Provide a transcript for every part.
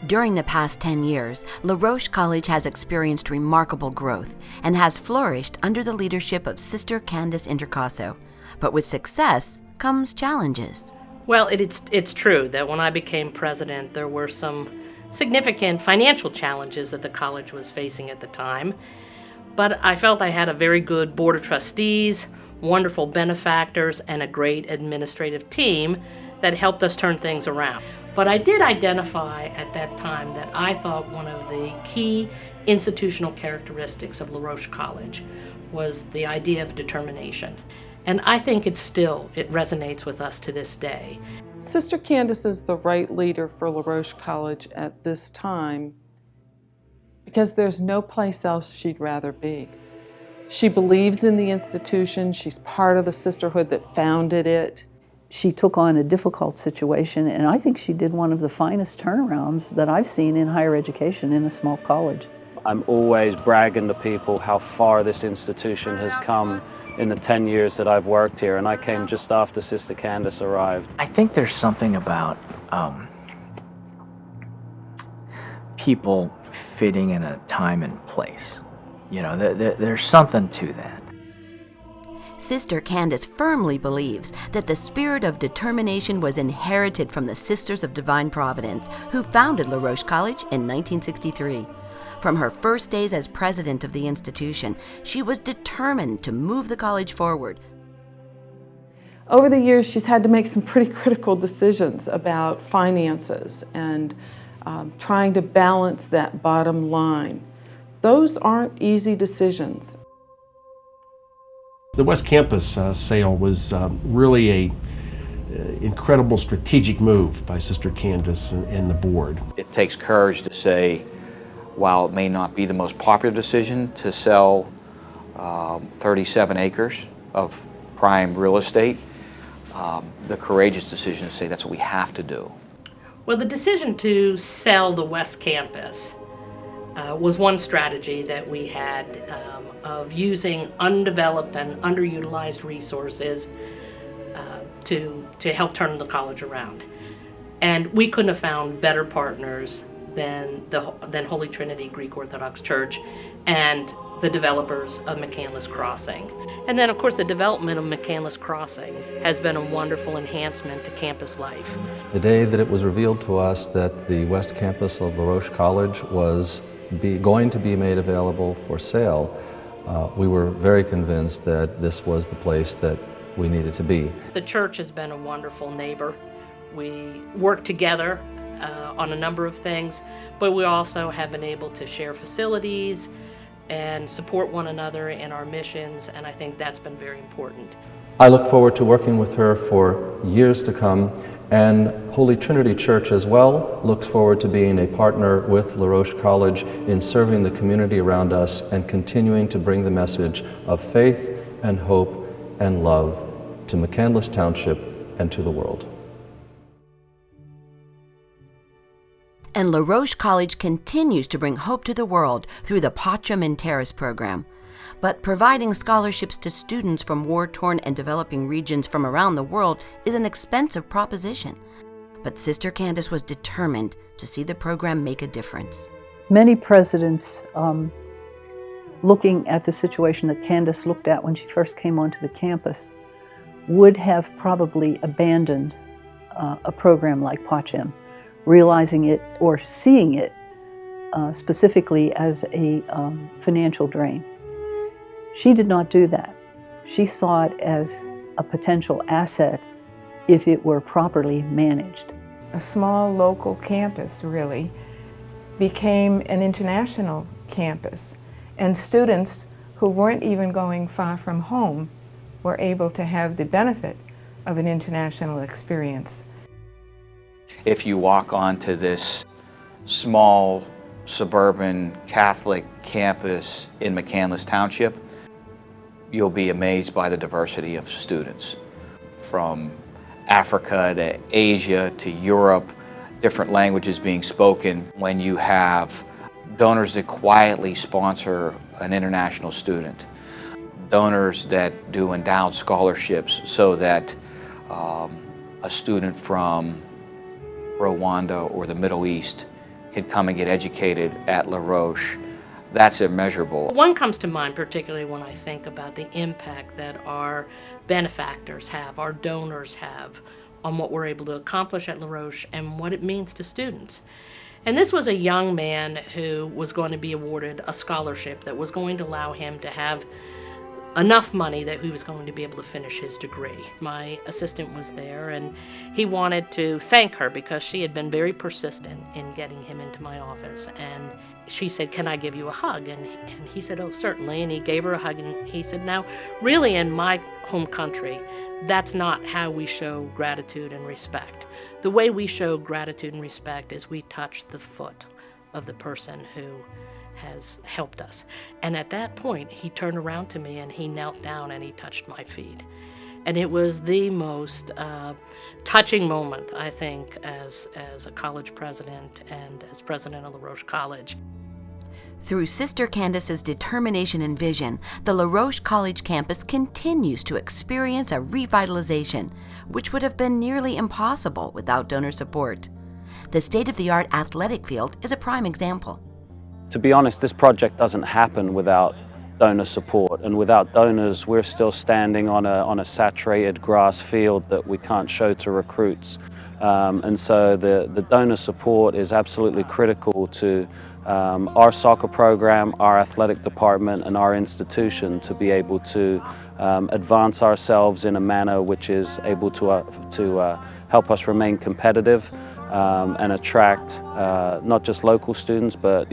During the past 10 years, Roche College has experienced remarkable growth and has flourished under the leadership of Sister Candace Introcaso. But with success comes challenges. Well, it's true that when I became president, there were some significant financial challenges that the college was facing at the time. But I felt I had a very good board of trustees, wonderful benefactors, and a great administrative team that helped us turn things around. But I did identify at that time that I thought one of the key institutional characteristics of Roche College was the idea of determination. And I think it resonates with us to this day. Sister Candace is the right leader for Roche College at this time because there's no place else she'd rather be. She believes in the institution. She's part of the sisterhood that founded it. She took on a difficult situation, and I think she did one of the finest turnarounds that I've seen in higher education in a small college. I'm always bragging to people how far this institution has come in the 10 years that I've worked here, and I came just after Sister Candace arrived. I think there's something about people fitting in a time and place. You know, there's something to that. Sister Candace firmly believes that the spirit of determination was inherited from the Sisters of Divine Providence, who founded Roche College in 1963. From her first days as president of the institution, she was determined to move the college forward. Over the years, she's had to make some pretty critical decisions about finances and trying to balance that bottom line. Those aren't easy decisions. The West Campus sale was really an incredible strategic move by Sister Candace and the board. It takes courage to say, while it may not be the most popular decision to sell 37 acres of prime real estate, the courageous decision to say that's what we have to do. Well, the decision to sell the West Campus was one strategy that we had of using undeveloped and underutilized resources to help turn the college around. And we couldn't have found better partners than Holy Trinity Greek Orthodox Church and the developers of McCandless Crossing. And then, of course, the development of McCandless Crossing has been a wonderful enhancement to campus life. The day that it was revealed to us that the West Campus of Roche College was going to be made available for sale, we were very convinced that this was the place that we needed to be. The church has been a wonderful neighbor. We work together on a number of things, but we also have been able to share facilities and support one another in our missions, and I think that's been very important. I look forward to working with her for years to come, and Holy Trinity Church as well looks forward to being a partner with Roche College in serving the community around us and continuing to bring the message of faith and hope and love to McCandless Township and to the world. And Roche College continues to bring hope to the world through the Pacem in Terris program. But providing scholarships to students from war-torn and developing regions from around the world is an expensive proposition. But Sister Candace was determined to see the program make a difference. Many presidents, looking at the situation that Candace looked at when she first came onto the campus, would have probably abandoned a program like Pacem, realizing it or seeing it specifically as a financial drain. She did not do that. She saw it as a potential asset if it were properly managed. A small local campus really became an international campus, and students who weren't even going far from home were able to have the benefit of an international experience. If you walk onto this small suburban Catholic campus in McCandless Township, you'll be amazed by the diversity of students. From Africa to Asia to Europe, different languages being spoken. When you have donors that quietly sponsor an international student, donors that do endowed scholarships so that a student from Rwanda or the Middle East can come and get educated at La Roche. That's immeasurable. One comes to mind particularly when I think about the impact that our benefactors have, our donors have, on what we're able to accomplish at La Roche and what it means to students. And this was a young man who was going to be awarded a scholarship that was going to allow him to have enough money that he was going to be able to finish his degree. My assistant was there, and he wanted to thank her because she had been very persistent in getting him into my office. And she said, "Can I give you a hug?" And he said, "Oh, certainly." And he gave her a hug, and he said, "Now, really in my home country, that's not how we show gratitude and respect. The way we show gratitude and respect is we touch the foot of the person who has helped us." And at that point, he turned around to me and he knelt down and he touched my feet. And it was the most touching moment, I think, as a college president and as president of La Roche College. Through Sister Candace's determination and vision, the La Roche College campus continues to experience a revitalization, which would have been nearly impossible without donor support. The state-of-the-art athletic field is a prime example. To be honest, this project doesn't happen without donor support, and without donors we're still standing on a saturated grass field that we can't show to recruits. And so the donor support is absolutely critical to our soccer program, our athletic department, and our institution to be able to advance ourselves in a manner which is able to help us remain competitive and attract not just local students, but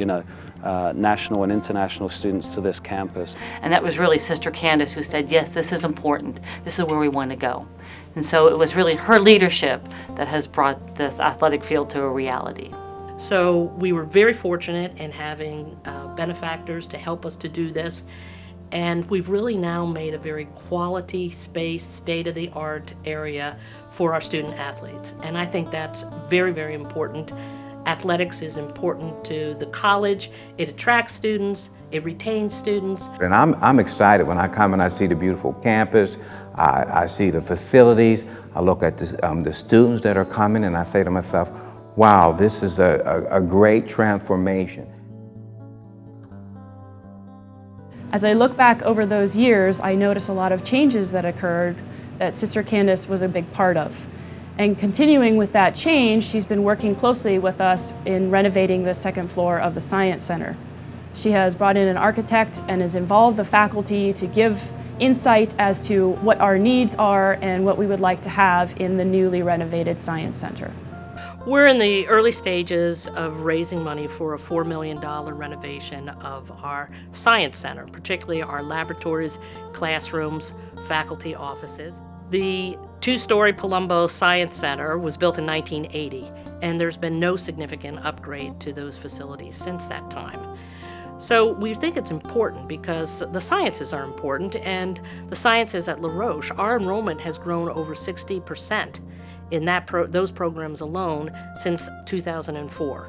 national and international students to this campus. And that was really Sister Candace who said, yes, this is important. This is where we want to go. And so it was really her leadership that has brought this athletic field to a reality. So we were very fortunate in having benefactors to help us to do this. And we've really now made a very quality space, state-of-the-art area for our student athletes. And I think that's very, very important. Athletics is important to the college. It attracts students, it retains students. And I'm excited when I come and I see the beautiful campus, I see the facilities, I look at the students that are coming, and I say to myself, wow, this is a great transformation. As I look back over those years, I notice a lot of changes that occurred that Sister Candace was a big part of. And continuing with that change, she's been working closely with us in renovating the second floor of the Science Center. She has brought in an architect and has involved the faculty to give insight as to what our needs are and what we would like to have in the newly renovated Science Center. We're in the early stages of raising money for a $4 million renovation of our Science Center, particularly our laboratories, classrooms, faculty offices. The two-story Palumbo Science Center was built in 1980, and there's been no significant upgrade to those facilities since that time. So we think it's important because the sciences are important, and the sciences at La Roche, our enrollment has grown over 60% in those programs alone since 2004.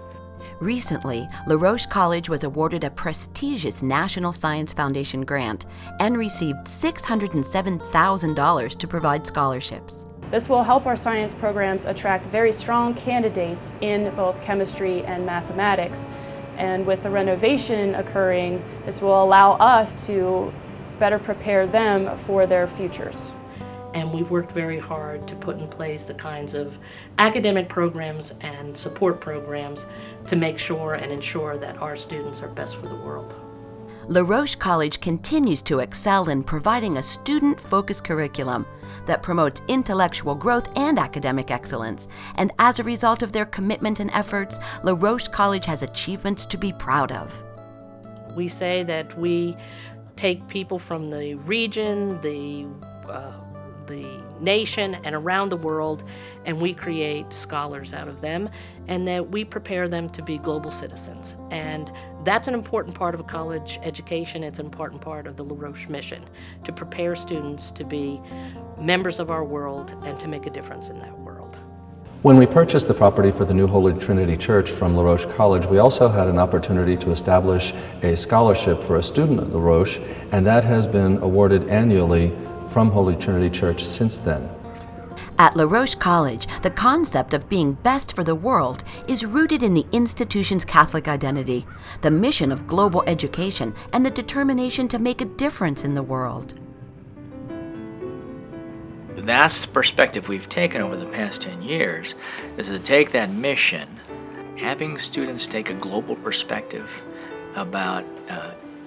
Recently, La Roche College was awarded a prestigious National Science Foundation grant and received $607,000 to provide scholarships. This will help our science programs attract very strong candidates in both chemistry and mathematics. And with the renovation occurring, this will allow us to better prepare them for their futures. And we've worked very hard to put in place the kinds of academic programs and support programs to make sure and ensure that our students are best for the world. La Roche College continues to excel in providing a student-focused curriculum that promotes intellectual growth and academic excellence. And as a result of their commitment and efforts, La Roche College has achievements to be proud of. We say that we take people from the region, the nation, and around the world, and we create scholars out of them, and that we prepare them to be global citizens. And that's an important part of a college education. It's an important part of the La Roche mission, to prepare students to be members of our world and to make a difference in that world. When we purchased the property for the new Holy Trinity Church from Roche College, we also had an opportunity to establish a scholarship for a student at Roche, and that has been awarded annually from Holy Trinity Church since then. At Roche College, the concept of being best for the world is rooted in the institution's Catholic identity, the mission of global education, and the determination to make a difference in the world. That's the perspective we've taken over the past 10 years, is to take that mission, having students take a global perspective about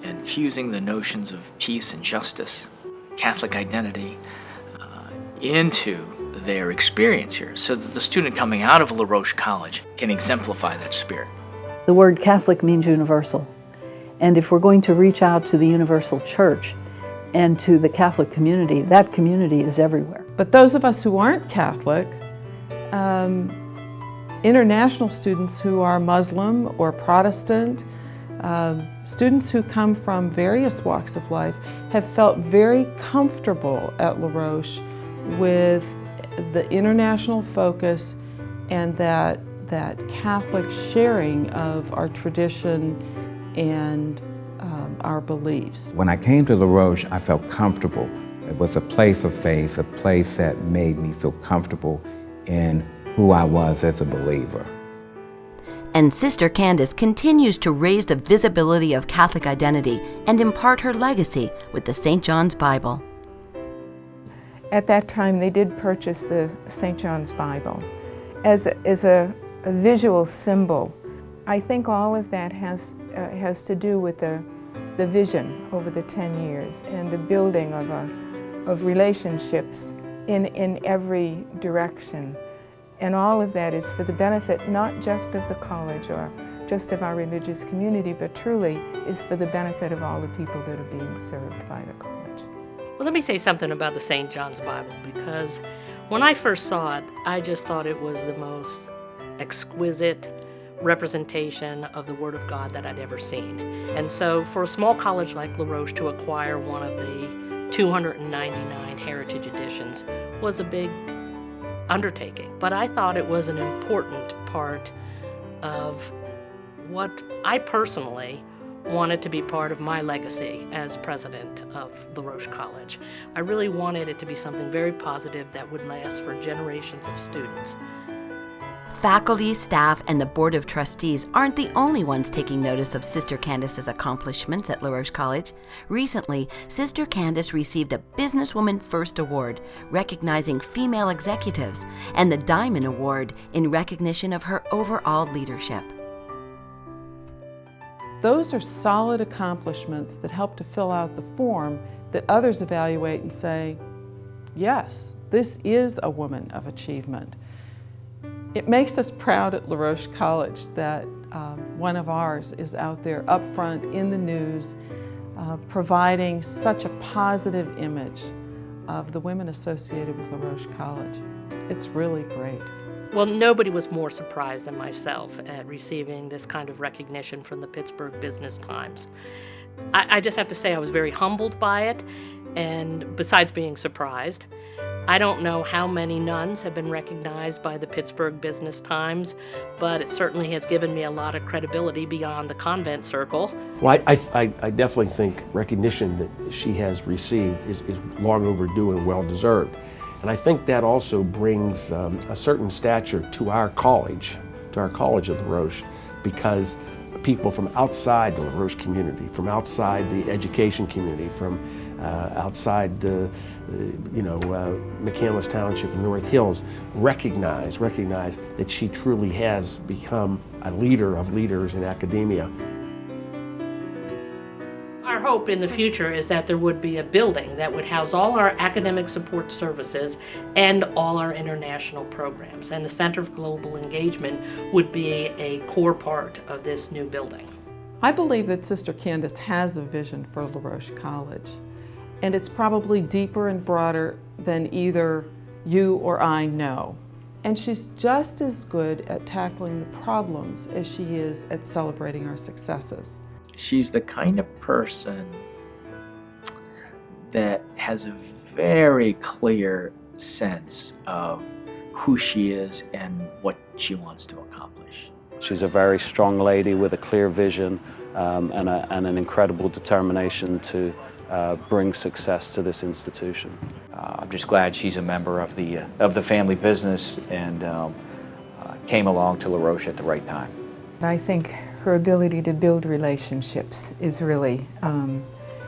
infusing the notions of peace and justice, Catholic identity, into their experience here, so that the student coming out of Roche College can exemplify that spirit. The word Catholic means universal. And if we're going to reach out to the universal church and to the Catholic community, that community is everywhere. But those of us who aren't Catholic, international students who are Muslim or Protestant, students who come from various walks of life have felt very comfortable at Roche with the international focus and that Catholic sharing of our tradition and our beliefs. When I came to Roche, I felt comfortable. It was a place of faith, a place that made me feel comfortable in who I was as a believer. And Sister Candace continues to raise the visibility of Catholic identity and impart her legacy with the St. John's Bible. At that time, they did purchase the St. John's Bible as a visual symbol. I think all of that has to do with the vision over the 10 years and the building of relationships in every direction. And all of that is for the benefit not just of the college or just of our religious community, but truly is for the benefit of all the people that are being served by the college. Well, let me say something about the St. John's Bible, because when I first saw it, I just thought it was the most exquisite representation of the Word of God that I'd ever seen. And so for a small college like Roche to acquire one of the 299 heritage editions was a big undertaking. But I thought it was an important part of what I personally wanted to be part of my legacy as president of Roche College. I really wanted it to be something very positive that would last for generations of students. Faculty, staff, and the Board of Trustees aren't the only ones taking notice of Sister Candace's accomplishments at Roche College. Recently, Sister Candace received a Businesswoman First Award, recognizing female executives, and the Diamond Award in recognition of her overall leadership. Those are solid accomplishments that help to fill out the form that others evaluate and say, yes, this is a woman of achievement. It makes us proud at Roche College that one of ours is out there up front in the news, providing such a positive image of the women associated with Roche College. It's really great. Well, nobody was more surprised than myself at receiving this kind of recognition from the Pittsburgh Business Times. I just have to say I was very humbled by it, and besides being surprised, I don't know how many nuns have been recognized by the Pittsburgh Business Times, but it certainly has given me a lot of credibility beyond the convent circle. Well, I definitely think recognition that she has received is long overdue and well-deserved. And I think that also brings a certain stature to our college of Roche, because people from outside the Roche community, from outside the education community, from outside the McCandless Township and North Hills recognize that she truly has become a leader of leaders in academia. Our hope in the future is that there would be a building that would house all our academic support services and all our international programs, and the Center for Global Engagement would be a core part of this new building. I believe that Sister Candace has a vision for Roche College, and it's probably deeper and broader than either you or I know. And she's just as good at tackling the problems as she is at celebrating our successes. She's the kind of person that has a very clear sense of who she is and what she wants to accomplish. She's a very strong lady with a clear vision and an incredible determination to bring success to this institution. I'm just glad she's a member of the family business and came along to La Roche at the right time. I think her ability to build relationships is really an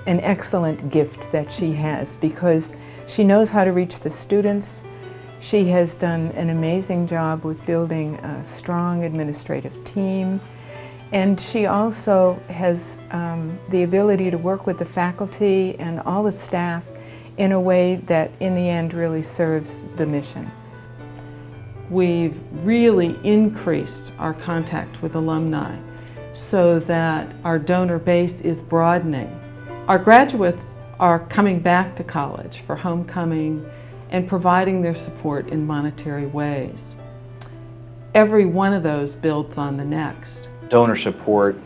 excellent gift that she has, because she knows how to reach the students. She has done an amazing job with building a strong administrative team, and she also has the ability to work with the faculty and all the staff in a way that in the end really serves the mission. We've really increased our contact with alumni so that our donor base is broadening. Our graduates are coming back to college for homecoming and providing their support in monetary ways. Every one of those builds on the next. Donor support,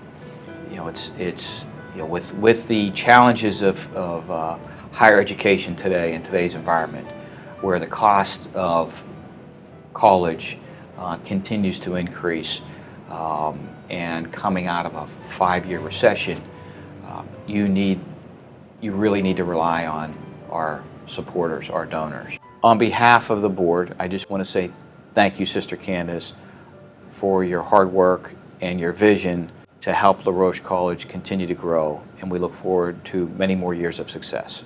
with the challenges of higher education today in today's environment, where the cost of college continues to increase, and coming out of a 5-year recession, you really need to rely on our supporters, our donors. On behalf of the board, I just want to say thank you, Sister Candace, for your hard work and your vision to help La Roche College continue to grow, and we look forward to many more years of success.